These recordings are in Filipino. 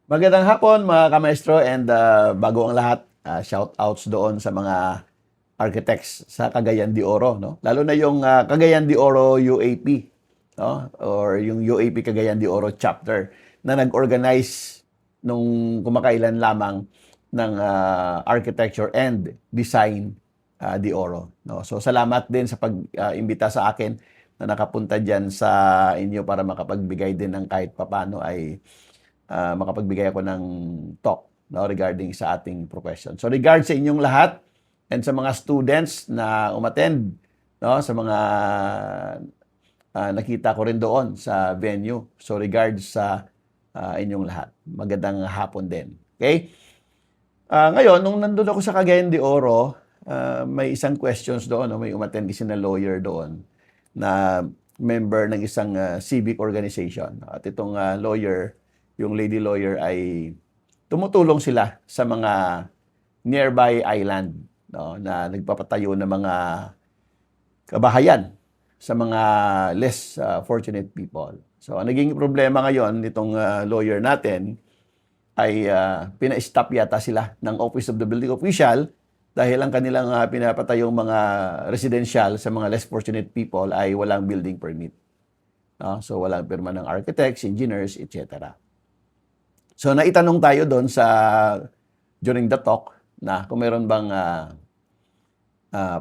Magandang hapon mga kamaestro and bago ang lahat, shout outs doon sa mga architects sa Cagayan de Oro, no? Lalo na yung Cagayan de Oro UAP, no? Or yung UAP Cagayan de Oro chapter na nag-organize nung kumakailan lamang ng architecture and design de Oro, no? So salamat din sa pag-imbita sa akin na nakapunta diyan sa inyo para makapagbigay din ng kahit papano ay makapagbigay ako ng talk, no, regarding sa ating profession. So regards sa inyong lahat and sa mga students na umattend, no, sa mga nakita ko rin doon sa venue. So regards sa inyong lahat. Magandang hapon din. Okay? Ngayon, nung nandun ako sa Cagayan de Oro, may isang questions doon, no? May umattend kasi na lawyer doon na member ng isang civic organization. At itong lawyer, yung lady lawyer ay tumutulong sila sa mga nearby island, no, na nagpapatayo ng mga kabahayan sa mga less fortunate people. So, ang naging problema ngayon nitong lawyer natin ay pina-stop yata sila ng Office of the Building Official dahil ang kanilang pinapatayong mga residential sa mga less fortunate people ay walang building permit. No? So, walang pirma ng architects, engineers, etc. So, naitanong tayo doon during the talk na kung meron bang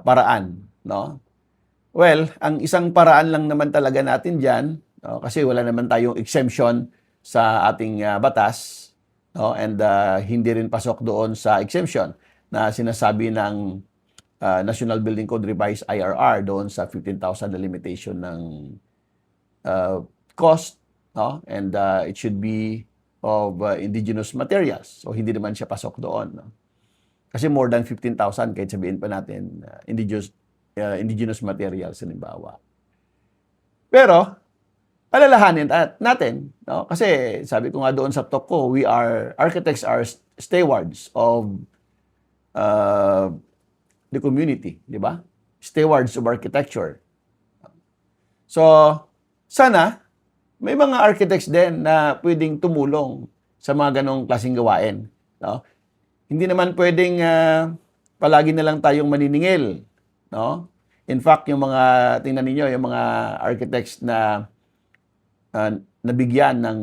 paraan, no? Well, ang isang paraan lang naman talaga natin dyan, no? Kasi wala naman tayong exemption sa ating batas, no? And hindi rin pasok doon sa exemption na sinasabi ng National Building Code Revised IRR doon sa 15,000 na limitation ng cost, no? And it should be of indigenous materials. So, hindi naman siya pasok doon. No? Kasi more than 15,000, kahit sabihin pa natin, indigenous materials, halimbawa. Pero, alalahanin natin. No? Kasi, sabi ko nga doon sa talk ko, architects are stewards of the community. Di ba? Stewards of architecture. So, sana, may mga architects din na pwedeng tumulong sa mga ganong klaseng gawain. No? Hindi naman pwedeng palagi na lang tayong maniningil. No? In fact, yung mga, tingnan ninyo, yung mga architects na nabigyan ng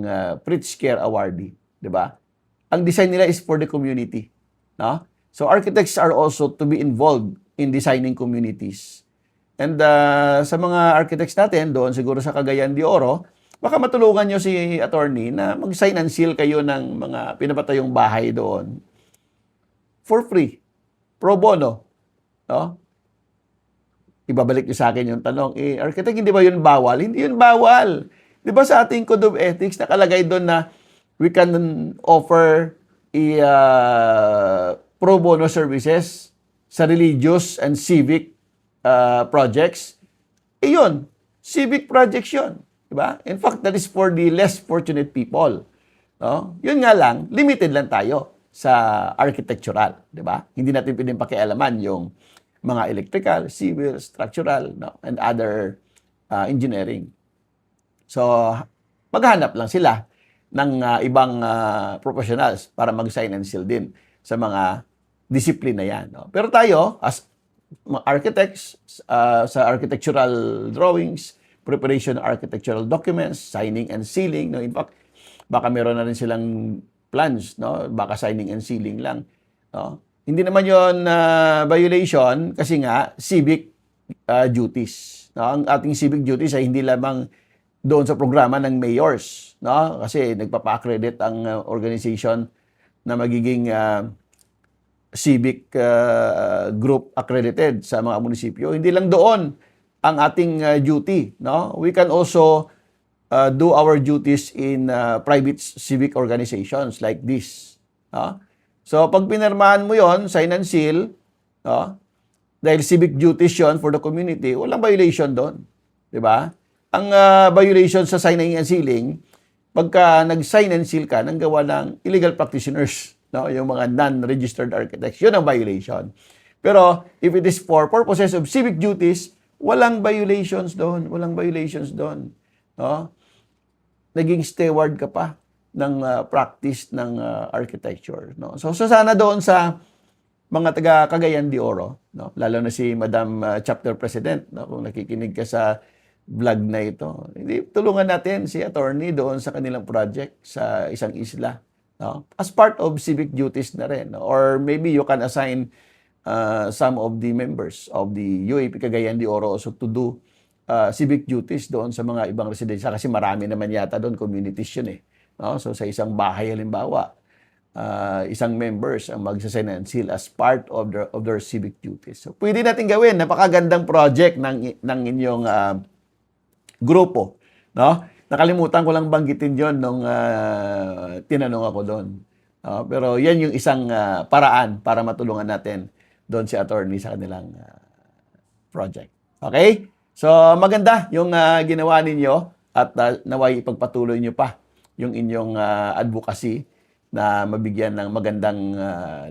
Pritzker Awardee, di ba? Ang design nila is for the community. No? So architects are also to be involved in designing communities. And sa mga architects natin, doon siguro sa Cagayan de Oro, baka matulungan nyo si attorney na mag-sign and seal kayo ng mga pinapatayong bahay doon for free, pro bono. No? Ibabalik nyo sa akin yung tanong, architect, hindi ba yun bawal? Hindi yun bawal. Di ba sa ating Code of Ethics, nakalagay doon na we can offer pro bono services sa religious and civic projects. Yun, civic projects yun. Diba? In fact, that is for the less fortunate people. No? Yun nga lang, limited lang tayo sa architectural. Diba? Hindi natin pwedeng pakialaman yung mga electrical, civil, structural, no? And other engineering. So, maghanap lang sila ng ibang professionals para mag-sign and seal din sa mga disiplina yan. No? Pero tayo, as architects, sa architectural drawings, preparation of architectural documents, signing and sealing. No? In fact, baka meron na rin silang plans, no? Baka signing and sealing lang. No? Hindi naman yon violation kasi nga civic duties. No? Ang ating civic duties ay hindi lamang doon sa programa ng mayors. No? Kasi nagpapa-accredit ang organization na magiging civic group accredited sa mga munisipyo. Hindi lang doon ang ating duty, no? We can also do our duties in private civic organizations like this, no? So pag pinirmahan mo 'yon, sign and seal, no? Dahil civic duties 'yon for the community, walang violation doon, 'di ba? Ang violation sa signing and sealing, pagka nag-sign and seal ka nang gawa ng illegal practitioners, no? Yung mga non-registered architects, 'yun ang violation. Pero if it is for purposes of civic duties, walang violations doon. Walang violations doon. No? Naging steward ka pa practice ng architecture, no? So sana doon sa mga taga Cagayan de Oro, no? Lalo na si Madam Chapter President, no? Kung nakikinig ka sa vlog na ito, hindi tulungan natin si attorney doon sa kanilang project sa isang isla, no? As part of civic duties na rin, no? Or maybe you can assign some of the members of the UAP Cagayan de Oro also to do civic duties doon sa mga ibang residensya kasi marami naman yata doon communities yun eh, no? So sa isang bahay halimbawa, isang members ang magsasign and seal as part of their civic duties. So pwede natin gawin, napakagandang project ng inyong grupo, no? Nakalimutan ko lang banggitin 'yon nung tinanong ako doon. Pero 'yan yung isang paraan para matulungan natin doon si attorney sa kanilang project. Okay? So maganda yung ginawa ninyo at naway ipagpatuloy niyo pa yung inyong advocacy na mabigyan ng magandang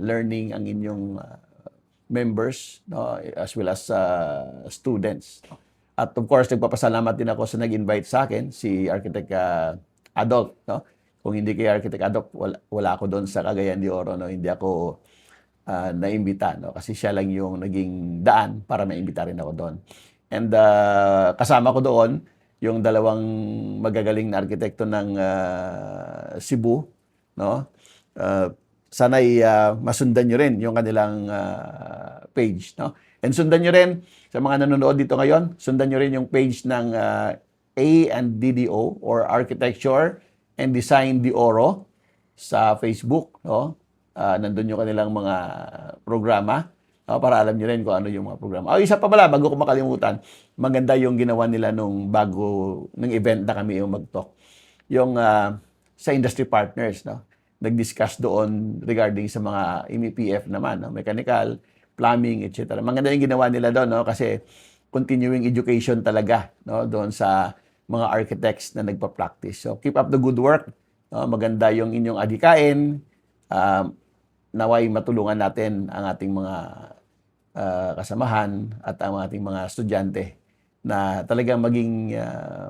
learning ang inyong members, no, as well as students. At of course, nagpapasalamat din ako sa nag-invite sa akin, si Architect Adolf. No? Kung hindi kay Architect Adolf, wala ako doon sa Cagayan de Oro. No? Hindi ako naimbita. No? Kasi siya lang yung naging daan para maimbita rin ako doon. And kasama ko doon yung dalawang magagaling na arkitekto ng Cebu, no? Sana'y masundan nyo rin yung kanilang page, no? And sundan nyo rin, sa mga nanonood dito ngayon, sundan nyo rin yung page ng A&DDO or Architecture and Design de Oro sa Facebook, no? Nandun yung kanilang mga programa, para alam nyo rin kung ano yung mga programa. Isa pa pala, bago ko makalimutan, maganda yung ginawa nila nung event na kami yung mag-talk. Yung sa industry partners, no? Nag-discuss doon regarding sa mga MEPF naman, no? Mechanical, plumbing, etc. Maganda yung ginawa nila doon, no? Kasi continuing education talaga, no? Doon sa mga architects na nagpa-practice. So keep up the good work. No? Maganda yung inyong adhikain. Naway matulungan natin ang ating mga kasamahan at ang ating mga estudyante na talagang maging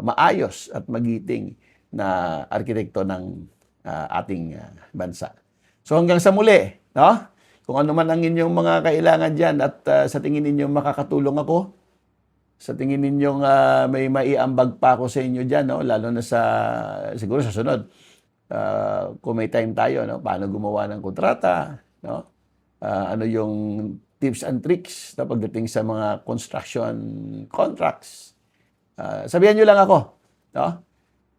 maayos at magiting na arkitekto ng ating bansa. So hanggang sa muli, no? Kung ano man ang inyong mga kailangan dyan at sa tingin ninyo makakatulong ako, sa tingin ninyo may maiambag pa ako sa inyo dyan, no? Lalo na siguro sa sunod, kung may time tayo, no? Paano gumawa ng kontrata, no? Ano yung tips and tricks na pagdating sa mga construction contracts. Sabihan nyo lang ako, no?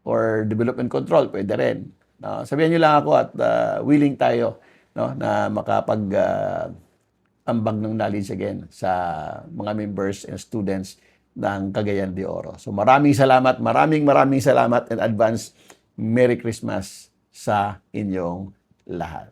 Or development control, pwede rin. No? Sabihan nyo lang ako at willing tayo, no, na ambag ng knowledge again sa mga members and students ng Cagayan de Oro. So maraming salamat and advance Merry Christmas sa inyong lahat.